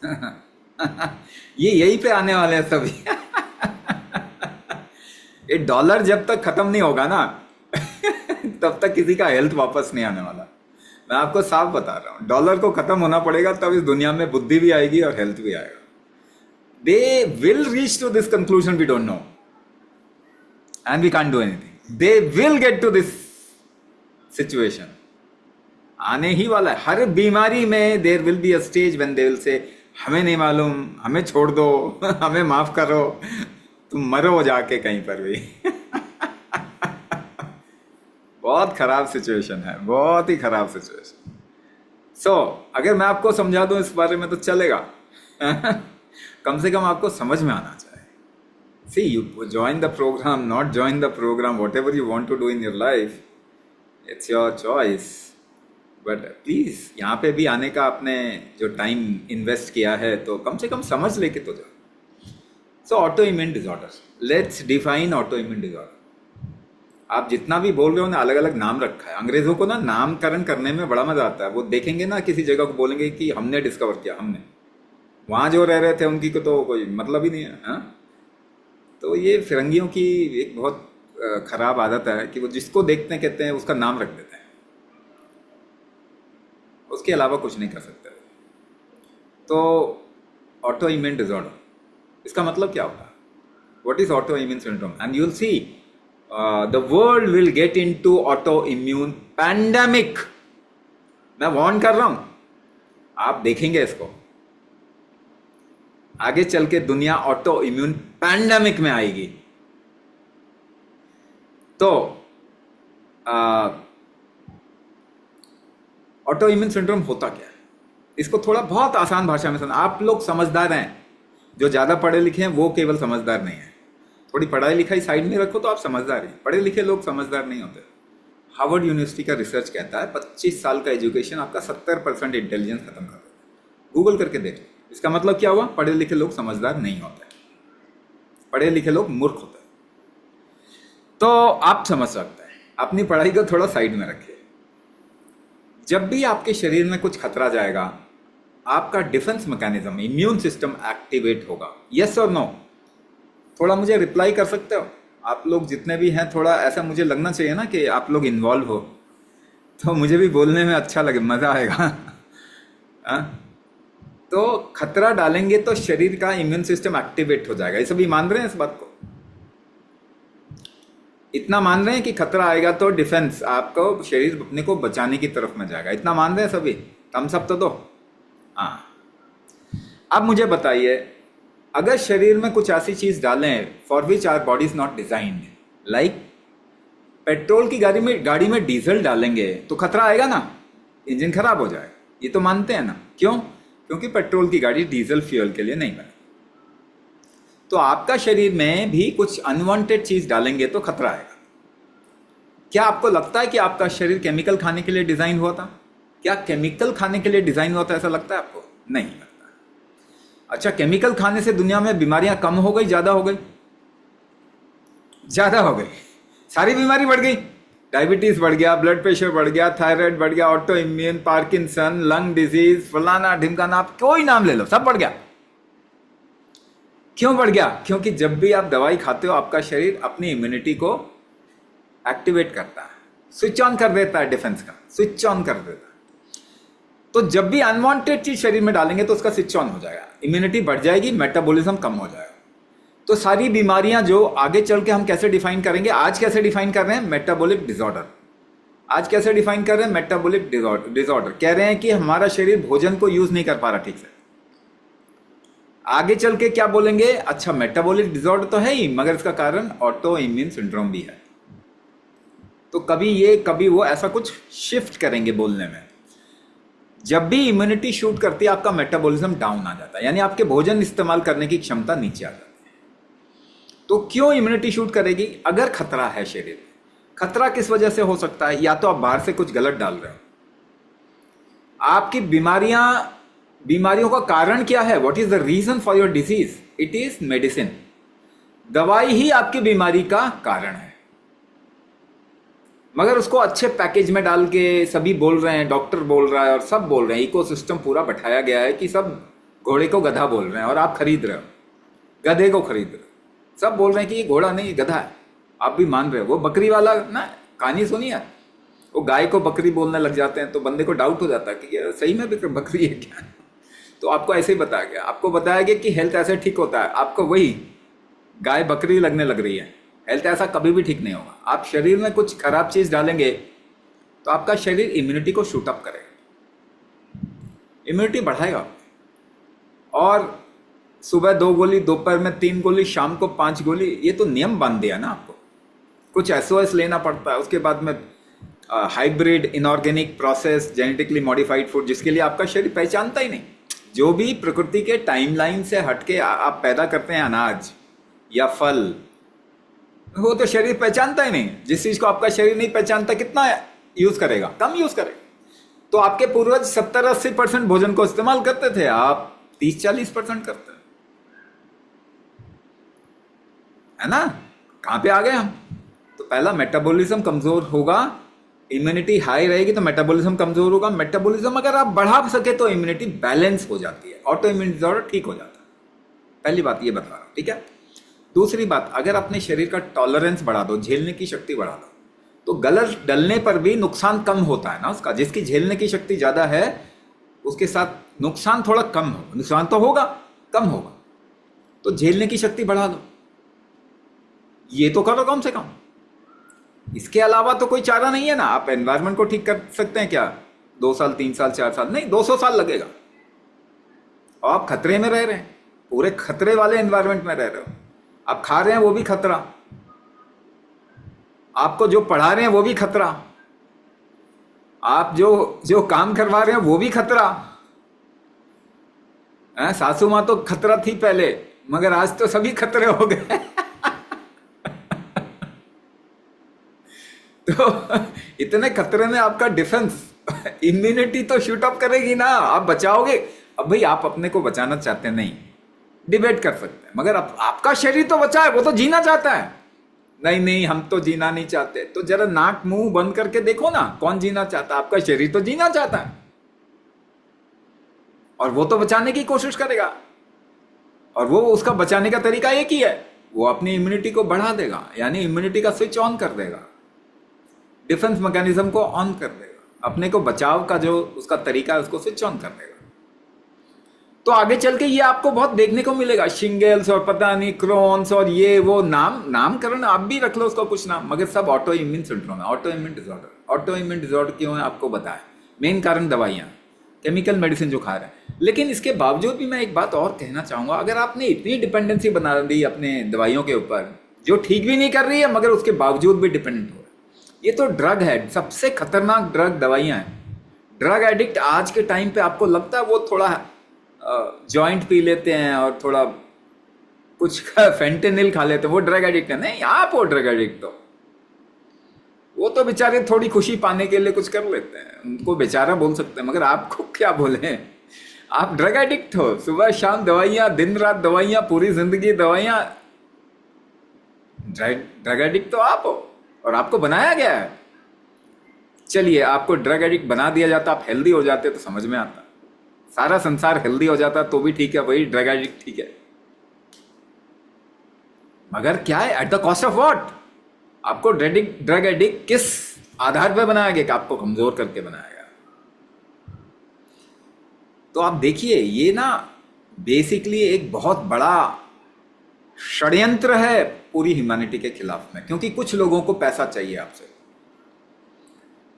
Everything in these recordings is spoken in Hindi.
ये यहीं पे आने वाले हैं सभी। ये डॉलर जब तक खत्म नहीं होगा ना, तब तक किसी का हेल्थ वापस नहीं आने वाला। मैं आपको साफ बता रहा हूँ, डॉलर को खत्म होना पड़ेगा, तब इस दुनिया में बुद्धि भी आएगी और हेल्थ भी आएगा। They will reach to this conclusion, we don't know and we can't do anything. They will get to this situation, आने ही वाला है। हर बीमारी में there will be a stage when they will say हमें नहीं मालूम, हमें छोड़ दो, हमें माफ करो, तुम मरो जाके कहीं पर भी। बहुत खराब सिचुएशन है, बहुत ही खराब सिचुएशन। सो अगर मैं आपको समझा दूं इस बारे में तो चलेगा। कम से कम आपको समझ में आना चाहिए। See, you join the programme, not join the programme, whatever you want to do in your life, it's your choice. But please यहाँ पे भी आने का आपने जो टाइम इन्वेस्ट किया है, तो कम से कम समझ लेके तो जाओ। So autoimmune disorder, let's define autoimmune disorder. आप जितना भी बोल रहे हो ना, अलग अलग नाम रखा है। अंग्रेजों को ना नामकरण करने में बड़ा मजा आता है। वो देखेंगे ना किसी जगह को, बोलेंगे कि हमने डिस्कवर किया, हमने। वहां जो रह रहे थे उनकी को तो कोई मतलब ही नहीं है, हाँ? तो ये फिरंगियों की एक बहुत खराब आदत है कि वो जिसको देखते हैं कहते हैं उसका नाम रख देते हैं, उसके अलावा कुछ नहीं कर सकते। तो ऑटो इम्यून डिसऑर्डर, इसका मतलब क्या होता है? What is auto immune syndrome? And you will see the world will get into auto immune pandemic. मैं वार्न कर रहा हूं, आप देखेंगे इसको आगे चल के, दुनिया ऑटो इम्यून पैंडेमिक में आएगी। तो ऑटो इम्यून सिंड्रोम होता क्या है, इसको थोड़ा बहुत आसान भाषा में समझ। आप लोग समझदार हैं, जो ज्यादा पढ़े लिखे हैं वो केवल समझदार नहीं है। थोड़ी पढ़ाई लिखाई साइड में रखो तो आप समझदार हैं। पढ़े लिखे लोग समझदार नहीं होते। हार्वर्ड यूनिवर्सिटी का रिसर्च कहता है 25 साल का एजुकेशन आपका 70% इंटेलिजेंस खत्म कर देता है। गूगल करके देख लो। इसका मतलब क्या हुआ? पढ़े लिखे लोग समझदार नहीं होते, पढ़े लिखे लोग मूर्ख होते हैं। तो आप समझ सकते हैं, अपनी पढ़ाई को थोड़ा साइड में रखिए। जब भी आपके शरीर में कुछ खतरा जाएगा, आपका defence mechanism, immune system activate होगा। यस और नो? थोड़ा मुझे रिप्लाई कर सकते हो आप लोग जितने भी हैं? थोड़ा ऐसा मुझे लगना चाहिए ना कि आप लोग इन्वॉल्व हो, तो मुझे भी बोलने में अच्छा लगे, मजा आएगा। हाँ? तो खतरा डालेंगे तो शरीर का इम्यून सिस्टम एक्टिवेट हो जाएगा। ये सभी मान रहे हैं इस बात को? इतना मान रहे हैं कि खतरा आएगा तो डिफेंस, आपको शरीर अपने को बचाने की तरफ में जाएगा। इतना मान रहे हैं सभी? हम सब तो दो। हाँ, अब मुझे बताइए, अगर शरीर में कुछ ऐसी चीज डालें for which our body is not designed, like petrol की गाड़ी में डीजल डालेंगे तो खतरा आएगा ना, इंजन खराब हो जाएगा। ये तो मानते हैं ना? क्यों? क्योंकि पेट्रोल की गाड़ी डीजल फ्यूल के लिए नहीं बनी। तो आपका शरीर में भी कुछ अनवांटेड चीज डालेंगे तो खतरा आएगा। क्या आपको लगता है कि आपका शरीर केमिकल खाने के लिए डिजाइन हुआ था? क्या केमिकल खाने के लिए डिजाइन हुआ था, ऐसा लगता है आपको? नहीं लगता। अच्छा, केमिकल खाने से दुनिया में बीमारियां कम हो गई, ज्यादा हो गई? ज्यादा हो गई। सारी बीमारी बढ़ गई। डायबिटीज बढ़ गया, ब्लड प्रेशर बढ़ गया, थायराइड बढ़ गया, auto immune, Parkinson, lung disease, फलाना ढिमकाना, आप कोई नाम ले लो, सब बढ़ गया। क्यों बढ़ गया? क्योंकि जब भी आप दवाई खाते हो, आपका शरीर अपनी इम्यूनिटी को एक्टिवेट करता है, स्विच ऑन कर देता है, डिफेंस का स्विच ऑन कर देता है। तो जब भी अनवांटेड चीज शरीर में डालेंगे तो उसका स्विच ऑन हो जाएगा, इम्यूनिटी बढ़ जाएगी, मेटाबॉलिज्म कम हो जाएगा। तो सारी बीमारियां जो आगे चल के हम कैसे डिफाइन करेंगे, आज कैसे डिफाइन कर रहे हैं? Metabolic disorder. आज कैसे डिफाइन कर रहे हैं? Metabolic disorder. कह रहे हैं कि हमारा शरीर भोजन को यूज नहीं कर पा रहा ठीक से। आगे चल के क्या बोलेंगे? अच्छा, मेटाबॉलिक डिसऑर्डर तो है ही, मगर इसका कारण ऑटो इम्यून सिंड्रोम भी है। तो कभी ये कभी वो, ऐसा कुछ शिफ्ट करेंगे बोलने में। जब भी इम्यूनिटी शूट करती है, आपका मेटाबॉलिज्म डाउन आ जाता है, यानी आपके भोजन इस्तेमाल करने की क्षमता नीचे आ जाती है। तो क्यों इम्यूनिटी शूट करेगी? अगर खतरा है शरीर में। खतरा किस वजह से हो सकता है? या तो आप बाहर से कुछ गलत डाल रहे हो। आपकी बीमारियों का कारण क्या है? What is the reason for your disease? It is medicine. दवाई ही आपकी बीमारी का कारण है, मगर उसको अच्छे पैकेज में डाल के सभी बोल रहे हैं, डॉक्टर बोल रहा है और सब बोल रहे हैं, इकोसिस्टम पूरा बैठाया गया है कि सब घोड़े को गधा बोल रहे हैं और आप खरीद रहे हो, गधे को खरीद रहे हो। सब बोल रहे हैं कि ये घोड़ा नहीं, गधा है, आप भी मान रहे हो। वो बकरी वाला ना, कहानी सुनी है, वो गाय को बकरी बोलने लग जाते हैं तो बंदे को डाउट हो जाता है कि ये सही में भी बकरी है क्या। तो आपको ऐसे ही बताया गया, आपको बताया गया कि हेल्थ ऐसे ठीक होता है, आपको वही गाय बकरी लगने लग रही है। हेल्थ ऐसा कभी भी ठीक नहीं होगा। आप शरीर में कुछ खराब चीज डालेंगे तो आपका शरीर इम्यूनिटी को शूट अप करेगा, इम्यूनिटी बढ़ाएगा। और सुबह 2 गोली, दोपहर में 3 गोली, शाम को 5 गोली, ये तो नियम बांध दिया ना आपको। कुछ एसओएस लेना पड़ता है, उसके बाद में hybrid, inorganic, process, genetically modified food, जिसके लिए आपका शरीर पहचानता ही नहीं। जो भी प्रकृति के टाइमलाइन से हटके आप पैदा करते हैं, अनाज या फल, वो तो शरीर पहचानता ही नहीं। जिस चीज को आपका शरीर नहीं पहचानता, कितना यूज करेगा? कम यूज करेगा। तो आपके पूर्वज 70-80% भोजन को इस्तेमाल करते थे, आप 30-40% करते हैं, है ना? कहां पे आ गए हम? तो पहला मेटाबॉलिज्म कमजोर होगा, इम्यूनिटी हाई रहेगी तो मेटाबॉलिज्म कमजोर होगा। मेटाबॉलिज्म अगर आप बढ़ा सके तो इम्यूनिटी बैलेंस हो जाती है, ऑटो इम्यून डिसऑर्डर ठीक हो जाता है। पहली बात ये बता रहा हूं, ठीक है? दूसरी बात, अगर अपने शरीर का टॉलरेंस बढ़ा दो, झेलने की शक्ति बढ़ा दो, तो गलत डलने पर भी नुकसान कम होता है ना उसका। जिसकी झेलने की शक्ति ज्यादा है उसके साथ नुकसान थोड़ा कम हो, नुकसान तो होगा, कम होगा। तो झेलने की शक्ति बढ़ा दो, ये तो करो कम से कम। इसके अलावा तो कोई चारा नहीं है ना। आप एनवायरनमेंट को ठीक कर सकते हैं क्या 2 साल, 3 साल, 4 साल? नहीं, 200 साल लगेगा। और आप खतरे में रह रहे हैं, पूरे खतरे वाले एनवायरनमेंट में रह रहे हो। आप खा रहे हैं वो भी खतरा, आपको जो पढ़ा रहे हैं वो भी खतरा, आप जो जो काम करवा रहे हैं वो भी खतरा है। सासू माँ तो खतरा थी पहले, मगर आज तो सभी खतरे हो गए। तो इतने खतरे में आपका डिफेंस, इम्यूनिटी तो शूट अप करेगी ना, आप बचाओगे। अब भाई आप अपने को बचाना चाहते नहीं, डिबेट कर सकते हैं, मगर आपका शरीर तो बचा है, वो तो जीना चाहता है। नहीं नहीं, हम तो जीना नहीं चाहते। तो जरा नाक मुंह बंद करके देखो ना, कौन जीना चाहता है? आपका शरीर तो जीना चाहता है, और वो तो बचाने की कोशिश करेगा। और वो उसका बचाने का तरीका एक ही है, वो अपनी इम्यूनिटी को बढ़ा देगा, यानी इम्यूनिटी का स्विच ऑन कर देगा, डिफेंस मैकेनिज्म को ऑन कर देगा, अपने को बचाव का जो उसका तरीका है उसको स्विच ऑन कर देगा। तो आगे चल के ये आपको बहुत देखने को मिलेगा, शिंगल्स और पता नहीं क्रोन्स और ये वो नामकरण आप भी रख लो उसका कुछ नाम, मगर सब ऑटो इम्यून सिंड्रोम है, auto immune disorder. Auto immune disorder क्यों है आपको बताया, मेन कारण दवाइयाँ, केमिकल मेडिसिन जो खा रहे हैं। लेकिन इसके बावजूद भी मैं एक बात और कहना चाहूंगा, अगर आपने इतनी डिपेंडेंसी बना दी अपने दवाइयों के ऊपर जो ठीक भी नहीं कर रही है, मगर उसके बावजूद भी डिपेंडेंट हो रहा है, ये तो ड्रग है, सबसे खतरनाक ड्रग दवाइयाँ हैं। ड्रग एडिक्ट आज के टाइम पे आपको लगता है वो थोड़ा जॉइंट पी लेते हैं और थोड़ा कुछ फेंटेनिल खा लेते हैं, वो ड्रग एडिक्ट है? नहीं, आप हो ड्रग एडिक्ट। तो वो तो बेचारे थोड़ी खुशी पाने के लिए कुछ कर लेते हैं, उनको बेचारा बोल सकते हैं, मगर आपको क्या बोले, आप ड्रग एडिक्ट हो। सुबह शाम दवाइयां, दिन रात दवाइयां, पूरी जिंदगी दवाइयां। ड्रग एडिक्ट तो आप हो, और आपको बनाया गया है। चलिए, आपको ड्रग एडिक्ट बना दिया जाता, आप हेल्दी हो जाते तो समझ में आता, सारा संसार हेल्दी हो जाता तो भी ठीक है, वही ड्रग एडिक्ट ठीक है। मगर क्या है, at the cost of what? आपको ड्रग एडिक्ट किस आधार पर बनाया गया कि आपको कमजोर करके बनाया गया? तो आप देखिए, ये ना बेसिकली एक बहुत बड़ा षड्यंत्र है पूरी ह्यूमैनिटी के खिलाफ में, क्योंकि कुछ लोगों को पैसा चाहिए आपसे,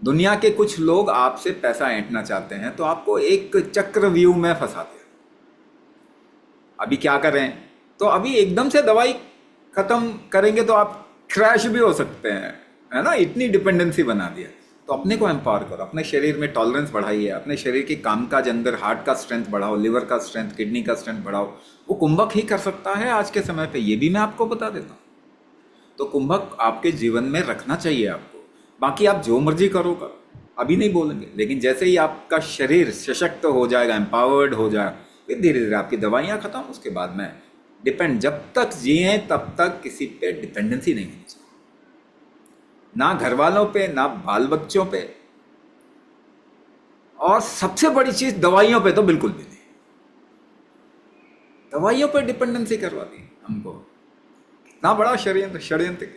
दुनिया के कुछ लोग आपसे पैसा ऐंठना चाहते हैं, तो आपको एक चक्रव्यूह में फंसाते हैं। अभी क्या करें? तो अभी एकदम से दवाई खत्म करेंगे तो आप क्रैश भी हो सकते हैं, है ना? इतनी डिपेंडेंसी बना दिया। तो अपने को एम्पावर करो, अपने शरीर में टॉलरेंस बढ़ाइए, अपने शरीर के कामकाज अंदर हार्ट का स्ट्रेंथ बढ़ाओ, लिवर का स्ट्रेंथ, किडनी का स्ट्रेंथ बढ़ाओ। वो कुंभक ही कर सकता है आज के समय पे, ये भी मैं आपको बता देता हूँ। तो कुंभक आपके जीवन में रखना चाहिए आपको। बाकी आप जो मर्जी करो, अभी नहीं बोलेंगे, लेकिन जैसे ही आपका शरीर सशक्त हो जाएगा, एम्पावर्ड हो जाएगा, फिर धीरे धीरे आपकी दवाइयाँ खत्म, उसके बाद में डिपेंड, जब तक जिए तब तक किसी पे डिपेंडेंसी नहीं होनी चाहिए, ना घर वालों पे, ना बाल बच्चों पे, और सबसे बड़ी चीज दवाइयों पे तो बिल्कुल भी नहीं। दवाइयों पर डिपेंडेंसी करवा दी हमको। कितना बड़ा षड्यंत्र षड्यंत्र।